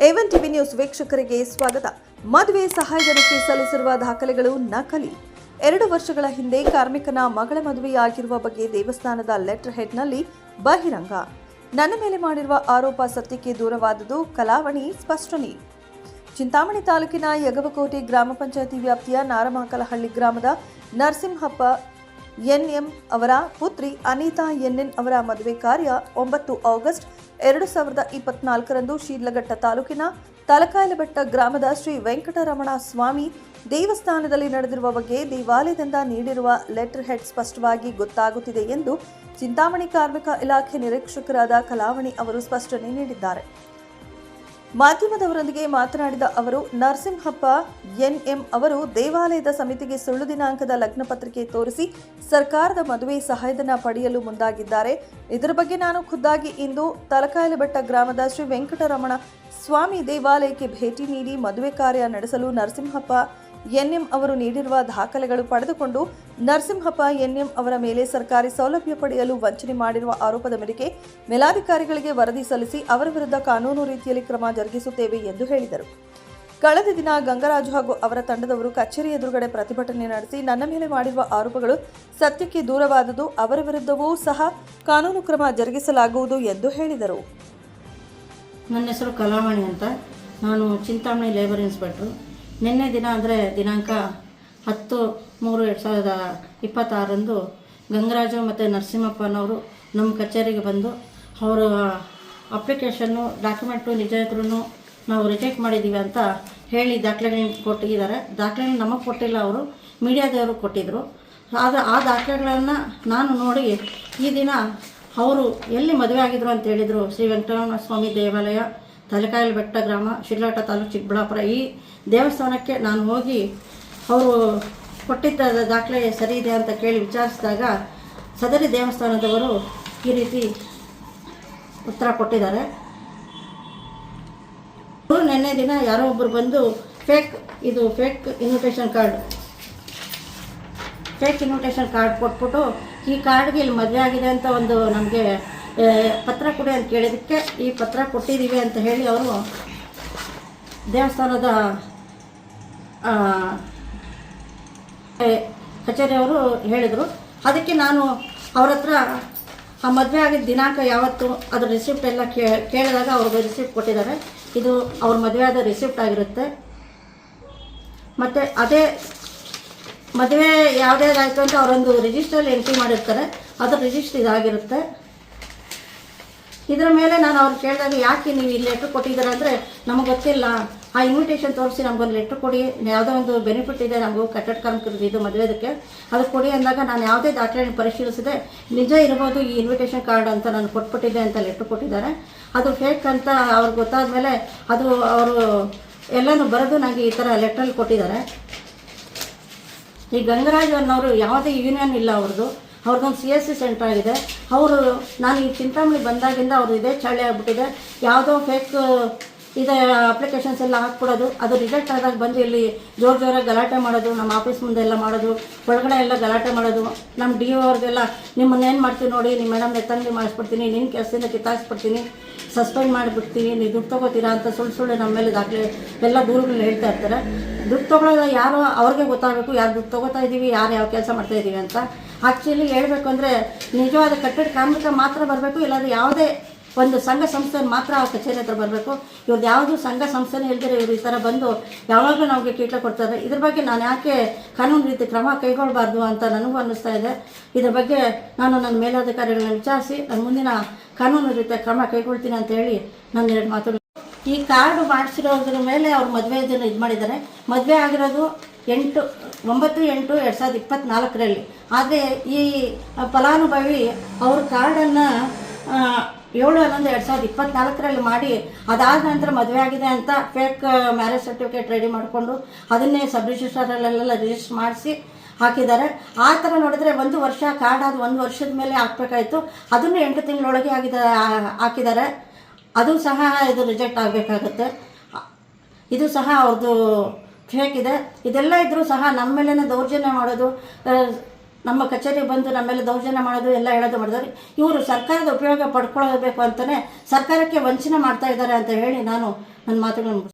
A1 TV news ವೀಕ್ಷಕರಿಗೆ ಸ್ವಾಗತ. ಮದುವೆ ಸಹಾಯಧನಕ್ಕೆ ಸಲ್ಲಿಸಿರುವ ದಾಖಲೆಗಳು ನಕಲಿ. 2 ವರ್ಷಗಳ ಹಿಂದೆ ಕಾರ್ಮಿಕನ ಮಗಳ ಮದುವೆಯಾಗಿರುವ ಬಗ್ಗೆ ದೇವಸ್ಥಾನದ ಲೆಟರ್ ಹೆಡ್ನಲ್ಲಿ ಬಹಿರಂಗ. ನನ್ನ ಮೇಲೆ ಮಾಡಿರುವ ಆರೋಪ ಸತ್ಯಕ್ಕೆ ದೂರವಾದುದು. ಕಲಾವಣಿ ಸ್ಪಷ್ಟನೆ. ಚಿಂತಾಮಣಿ ತಾಲೂಕಿನ ಯಗವಕೋಟೆ ಗ್ರಾಮ ಪಂಚಾಯಿತಿ ವ್ಯಾಪ್ತಿಯ ನಾರಮಾಕಲಹಳ್ಳಿ ಗ್ರಾಮದ ನರಸಿಂಹಪ್ಪ ಎನ್ಎಂ ಅವರ ಪುತ್ರಿ ಅನಿತಾ ಎನ್ಎನ್ ಅವರ ಮದುವೆ ಕಾರ್ಯ 9 ಆಗಸ್ಟ್ 2024ರಂದು ಶೀರ್ಲಘಟ್ಟ ತಾಲೂಕಿನ ತಲಕಾಯಲಬೆಟ್ಟ ಗ್ರಾಮದ ಶ್ರೀ ವೆಂಕಟರಮಣ ಸ್ವಾಮಿ ದೇವಸ್ಥಾನದಲ್ಲಿ ನಡೆದಿರುವ ಬಗ್ಗೆ ದೇವಾಲಯದಿಂದ ನೀಡಿರುವ ಲೆಟರ್ ಹೆಡ್ ಸ್ಪಷ್ಟವಾಗಿ ಗೊತ್ತಾಗುತ್ತಿದೆ ಎಂದು ಚಿಂತಾಮಣಿ ಕಾರ್ಮಿಕ ಇಲಾಖೆ ನಿರೀಕ್ಷಕರಾದ ಕಲಾವಣಿ ಅವರು ಸ್ಪಷ್ಟನೆ ನೀಡಿದ್ದಾರೆ. ಮಾಧ್ಯಮದವರೊಂದಿಗೆ ಮಾತನಾಡಿದ ಅವರು, ನರಸಿಂಹಪ್ಪ ಎನ್ಎಂ ಅವರು ದೇವಾಲಯದ ಸಮಿತಿಗೆ ಸುಳ್ಳು ದಿನಾಂಕದ ಲಗ್ನ ಪತ್ರಿಕೆ ತೋರಿಸಿ ಸರ್ಕಾರದ ಮದುವೆ ಸಹಾಯಧನ ಪಡೆಯಲು ಮುಂದಾಗಿದ್ದಾರೆ. ಇದರ ಬಗ್ಗೆ ನಾನು ಖುದ್ದಾಗಿ ಇಂದು ತಲಕಾಯಲಬೆಟ್ಟ ಗ್ರಾಮದ ಶ್ರೀ ವೆಂಕಟರಮಣ ಸ್ವಾಮಿ ದೇವಾಲಯಕ್ಕೆ ಭೇಟಿ ನೀಡಿ ಮದುವೆ ಕಾರ್ಯ ನಡೆಸಲು ನರಸಿಂಹಪ್ಪ ಎನ್ಎಂ ಅವರು ನೀಡಿರುವ ದಾಖಲೆಗಳು ಪಡೆದುಕೊಂಡು ನರಸಿಂಹಪ್ಪ ಎನ್ಎಂ ಅವರ ಮೇಲೆ ಸರ್ಕಾರಿ ಸೌಲಭ್ಯ ಪಡೆಯಲು ವಂಚನೆ ಮಾಡಿರುವ ಆರೋಪದ ಮೇರೆಗೆ ಮೇಲಾಧಿಕಾರಿಗಳಿಗೆ ವರದಿ ಸಲ್ಲಿಸಿ ಅವರ ವಿರುದ್ಧ ಕಾನೂನು ರೀತಿಯಲ್ಲಿ ಕ್ರಮ ಜರುಗಿಸುತ್ತೇವೆ ಎಂದು ಹೇಳಿದರು. ಕಳೆದ ದಿನ ಗಂಗರಾಜು ಹಾಗೂ ಅವರ ತಂಡದವರು ಕಚೇರಿ ಎದುರುಗಡೆ ಪ್ರತಿಭಟನೆ ನಡೆಸಿ ನನ್ನ ಮೇಲೆ ಮಾಡಿರುವ ಆರೋಪಗಳು ಸತ್ಯಕ್ಕೆ ದೂರವಾದುದು. ಅವರ ವಿರುದ್ಧವೂ ಸಹ ಕಾನೂನು ಕ್ರಮ ಜರುಗಿಸಲಾಗುವುದು ಎಂದು ಹೇಳಿದರು. ನನ್ನ ಹೆಸರು ಕಲಾವಣಿ ಅಂತ. ನಾನು ಚಿಂತಾಮಣಿ ಲೇಬರ್ ಇನ್ಸ್ಪೆಕ್ಟ್ರು. ನಿನ್ನೆ ದಿನ ಅಂದರೆ ದಿನಾಂಕ 10/3/2026ರಂದು ಗಂಗರಾಜು ಮತ್ತು ನರಸಿಂಹಪ್ಪನವರು ನಮ್ಮ ಕಚೇರಿಗೆ ಬಂದು ಅವರ ಅಪ್ಲಿಕೇಶನ್ನು ಡಾಕ್ಯುಮೆಂಟು ನಿಜ ಇದ್ರೂ ನಾವು ರಿಜೆಕ್ಟ್ ಮಾಡಿದ್ದೀವಿ ಅಂತ ಹೇಳಿ ದಾಖಲೆಗಳನ್ನ ಕೊಟ್ಟಿದ್ದಾರೆ. ದಾಖಲೆಗಳನ್ನ ನಮಗೆ ಕೊಟ್ಟಿಲ್ಲ, ಅವರು ಮೀಡಿಯಾದವರು ಕೊಟ್ಟಿದ್ದರು. ಆ ದಾಖಲೆಗಳನ್ನು ನಾನು ನೋಡಿ ಈ ದಿನ ಅವರು ಎಲ್ಲಿ ಮದುವೆ ಆಗಿದ್ರು ಅಂತ ಹೇಳಿದರು. ಶ್ರೀ ವೆಂಕಟರಮಣ ಸ್ವಾಮಿ ದೇವಾಲಯ, ತಲಕಾಯಲಬೆಟ್ಟ ಗ್ರಾಮ, ಶಿಡ್ಲಘಟ್ಟ ತಾಲೂಕು, ಚಿಕ್ಕಬಳ್ಳಾಪುರ. ಈ ದೇವಸ್ಥಾನಕ್ಕೆ ನಾನು ಹೋಗಿ ಅವರು ಕೊಟ್ಟಿದ್ದ ದಾಖಲೆ ಸರಿ ಇದೆ ಅಂತ ಕೇಳಿ ವಿಚಾರಿಸಿದಾಗ ಸದರಿ ದೇವಸ್ಥಾನದವರು ಈ ರೀತಿ ಉತ್ತರ ಕೊಟ್ಟಿದ್ದಾರೆ. ನಿನ್ನೆ ದಿನ ಯಾರೋ ಒಬ್ಬರು ಬಂದು ಫೇಕ್ ಇನ್ವಿಟೇಷನ್ ಕಾರ್ಡ್ ಕೊಟ್ಬಿಟ್ಟು ಈ ಕಾರ್ಡ್ಗೆ ಇಲ್ಲಿ ಮದುವೆ ಆಗಿದೆ ಅಂತ ಒಂದು ನಮಗೆ ಪತ್ರ ಕೊಡಿ ಅಂತ ಕೇಳಿದ್ದಕ್ಕೆ ಈ ಪತ್ರ ಕೊಟ್ಟಿದ್ದೀವಿ ಅಂತ ಹೇಳಿ ಅವರು ದೇವಸ್ಥಾನದ ಕಚೇರಿಯವರು ಹೇಳಿದರು. ಅದಕ್ಕೆ ನಾನು ಅವ್ರ ಹತ್ರ ಆ ಮದುವೆ ಆಗಿದ್ದ ದಿನಾಂಕ ಯಾವತ್ತು ಅದರ ರಿಸಿಪ್ಟ್ ಎಲ್ಲ ಕೇಳಿದಾಗ ಅವ್ರಿಗೆ ರಿಸಿಪ್ಟ್ ಕೊಟ್ಟಿದ್ದಾರೆ. ಇದು ಅವ್ರ ಮದುವೆ ಆದ ರಿಸಿಪ್ಟ್ ಆಗಿರುತ್ತೆ. ಮತ್ತು ಅದೇ ಮದುವೆ ಯಾವುದೇದಾಯಿತು ಅಂತ ಅವರೊಂದು ರಿಜಿಸ್ಟ್ರಲ್ಲಿ ಎಂಟ್ರಿ ಮಾಡಿರ್ತಾರೆ, ಅದರ ರಿಜಿಸ್ಟ್ರ್ ಇದಾಗಿರುತ್ತೆ. ಇದರ ಮೇಲೆ ನಾನು ಅವ್ರು ಕೇಳಿದಾಗ ಯಾಕೆ ನೀವು ಈ ಲೆಟ್ರ್ ಕೊಟ್ಟಿದ್ದೀರ ಅಂದರೆ ನಮಗೆ ಗೊತ್ತಿಲ್ಲ, ಆ ಇನ್ವಿಟೇಷನ್ ತೋರಿಸಿ ನಮಗೊಂದು ಲೆಟ್ರ್ ಕೊಡಿ, ಯಾವುದೋ ಒಂದು ಬೆನಿಫಿಟ್ ಇದೆ ನಮಗೂ ಕಟ್ಟಡ ಕಾರ್ಮಿಕರದ್ದು ಇದು ಮದುವೆದಕ್ಕೆ, ಅದು ಕೊಡಿ ಅಂದಾಗ ನಾನು ಯಾವುದೇ ದಾಖಲೆಯನ್ನು ಪರಿಶೀಲಿಸಿದೆ ನಿಜ ಇರ್ಬೋದು ಈ ಇನ್ವಿಟೇಷನ್ ಕಾರ್ಡ್ ಅಂತ ನಾನು ಕೊಟ್ಬಿಟ್ಟಿದ್ದೆ ಅಂತ ಲೆಟ್ರ್ ಕೊಟ್ಟಿದ್ದಾರೆ. ಅದು ಫೇಕ್ ಅಂತ ಅವ್ರಿಗೆ ಗೊತ್ತಾದ ಮೇಲೆ ಅದು ಅವರು ಎಲ್ಲನೂ ಬರೆದು ನನಗೆ ಈ ಥರ ಲೆಟ್ರಲ್ಲಿ ಕೊಟ್ಟಿದ್ದಾರೆ. ಈ ಗಂಗರಾಜ್ ಅನ್ನೋರು ಯಾವುದೇ ಯೂನಿಯನ್ ಇಲ್ಲ ಅವ್ರದ್ದೊಂದು CSC ಸೆಂಟರ್ ಆಗಿದೆ. ಅವರು ನಾನು ಈ ಚಿಂತಾಮಣಿ ಬಂದಾಗಿಂದ ಅವರು ಇದೇ ಚಾಳಿ ಆಗಿಬಿಟ್ಟಿದೆ. ಯಾವುದೋ ಫೇಕ್ ಇದೆ ಅಪ್ಲಿಕೇಶನ್ಸ್ ಎಲ್ಲ ಹಾಕ್ಬಿಡೋದು, ಅದು ರಿಜೆಕ್ಟ್ ಆದಾಗ ಬಂದು ಇಲ್ಲಿ ಜೋರಾಗಿ ಗಲಾಟೆ ಮಾಡೋದು, ನಮ್ಮ ಆಫೀಸ್ ಮುಂದೆ ಎಲ್ಲ ಮಾಡೋದು, ಒಳಗಡೆ ಎಲ್ಲ ಗಲಾಟೆ ಮಾಡೋದು. ನಮ್ಮ DO ಅವ್ರಿಗೆಲ್ಲ ನಿಮ್ಮನ್ನೇನು ಮಾಡ್ತೀವಿ ನೋಡಿ, ನಿಮ್ಮ ಮೇಡಮ್ ಎತ್ತಂಗಿ ಮಾಡಿಸ್ಬಿಡ್ತೀನಿ, ನಿನ್ನ ಕೆಲಸದಿಂದ ಕಿತ್ತಾಕ್ಸ್ಬಿಡ್ತೀನಿ, ಸಸ್ಪೆಂಡ್ ಮಾಡಿಬಿಡ್ತೀನಿ, ನೀವು ದುಡ್ಡು ತೊಗೋತೀರಾ ಅಂತ ಸುಳ್ಳು ನಮ್ಮ ಮೇಲೆ ದಾಖಲೆ ಎಲ್ಲ ದೂರುಗಳನ್ನ ಹೇಳ್ತಾ ಇರ್ತಾರೆ. ದುಡ್ಡು ತೊಗೊಳ್ಳೋದು ಯಾರೋ ಅವ್ರಿಗೆ ಗೊತ್ತಾಗಬೇಕು, ಯಾರು ದುಡ್ಡು ತೊಗೋತಾ ಇದ್ದೀವಿ, ಯಾರು ಯಾವ ಕೆಲಸ ಮಾಡ್ತಾಯಿದ್ದೀವಿ ಅಂತ. ಆ್ಯಕ್ಚುಲಿ ಹೇಳಬೇಕು ಅಂದರೆ ನಿಜವಾದ ಕಟ್ಟಡ ಕಾರ್ಮಿಕ ಮಾತ್ರ ಬರಬೇಕು, ಇಲ್ಲಾಂದರೆ ಯಾವುದೇ ಒಂದು ಸಂಘ ಸಂಸ್ಥೆ ಮಾತ್ರ ಆ ಕಚೇರಿ ಹತ್ರ ಬರಬೇಕು. ಇವ್ರದ್ದು ಯಾವುದು ಸಂಘ ಸಂಸ್ಥೆನೇ ಇಲ್ದಿರ ಇವರು ಈ ಥರ ಬಂದು ಯಾವಾಗಲೂ ನಮಗೆ ಕೀಟ ಕೊಡ್ತಾರೆ. ಇದ್ರ ಬಗ್ಗೆ ನಾನು ಯಾಕೆ ಕಾನೂನು ರೀತಿ ಕ್ರಮ ಕೈಗೊಳ್ಳಬಾರ್ದು ಅಂತ ನನಗೂ ಅನ್ನಿಸ್ತಾ ಇದೆ. ಇದ್ರ ಬಗ್ಗೆ ನಾನು ನನ್ನ ಮೇಲಾಧಿಕಾರಿಗಳನ್ನ ವಿಚಾರಿಸಿ ನನ್ನ ಮುಂದಿನ ಕಾನೂನು ರೀತಿಯ ಕ್ರಮ ಕೈಗೊಳ್ತೀನಿ ಅಂತ ಹೇಳಿ ನಾನು 2 ಮಾತು. ಈ ಕಾರ್ಡು ಮಾಡಿಸಿರೋದ್ರ ಮೇಲೆ ಅವ್ರು ಮದುವೆ ಇದನ್ನು ಇದು ಮಾಡಿದ್ದಾರೆ. ಮದುವೆ ಆಗಿರೋದು 9/8/2024ರಲ್ಲಿ. ಆದರೆ ಈ ಫಲಾನುಭವಿ ಅವ್ರ ಕಾರ್ಡನ್ನು 7/11/2024ರಲ್ಲಿ ಮಾಡಿ ಅದಾದ ನಂತರ ಮದುವೆ ಆಗಿದೆ ಅಂತ ಫೇಕ್ ಮ್ಯಾರೇಜ್ ಸರ್ಟಿಫಿಕೇಟ್ ರೆಡಿ ಮಾಡಿಕೊಂಡು ಅದನ್ನೇ ಸಬ್ ರಿಜಿಸ್ಟ್ರಲ್ಲೆಲ್ಲ ರಿಜಿಸ್ಟರ್ ಮಾಡಿಸಿ ಹಾಕಿದ್ದಾರೆ. ಆ ಥರ ನೋಡಿದ್ರೆ 1 ವರ್ಷ ಕಾರ್ಡ್ ಆದ 1 ವರ್ಷದ ಮೇಲೆ ಹಾಕಬೇಕಾಯಿತು, ಅದನ್ನು 8 ತಿಂಗಳೊಳಗೆ ಹಾಕಿದ್ದಾರೆ. ಅದು ಸಹ ಇದು ರಿಜೆಕ್ಟ್ ಆಗಬೇಕಾಗುತ್ತೆ. ಇದು ಸಹ ಅವ್ರದ್ದು ಫೇಕ್ ಇದೆ. ಇದೆಲ್ಲ ಇದ್ದರೂ ಸಹ ನಮ್ಮ ಮೇಲೇ ದೌರ್ಜನ್ಯ ಮಾಡೋದು, ನಮ್ಮ ಕಚೇರಿಗೆ ಬಂದು ನಮ್ಮೆಲ್ಲ ದೌರ್ಜನ್ಯ ಮಾಡೋದು ಎಲ್ಲ ಹೇಳೋದು ಮಾಡಿದವರು. ಇವರು ಸರ್ಕಾರದ ಉಪಯೋಗ ಪಡ್ಕೊಳ್ಳಬೇಕು ಅಂತಲೇ ಸರ್ಕಾರಕ್ಕೆ ವಂಚನೆ ಮಾಡ್ತಾ ಇದ್ದಾರೆ ಅಂತ ಹೇಳಿ ನಾನು ನನ್ನ ಮಾತುಗಳನ್ನು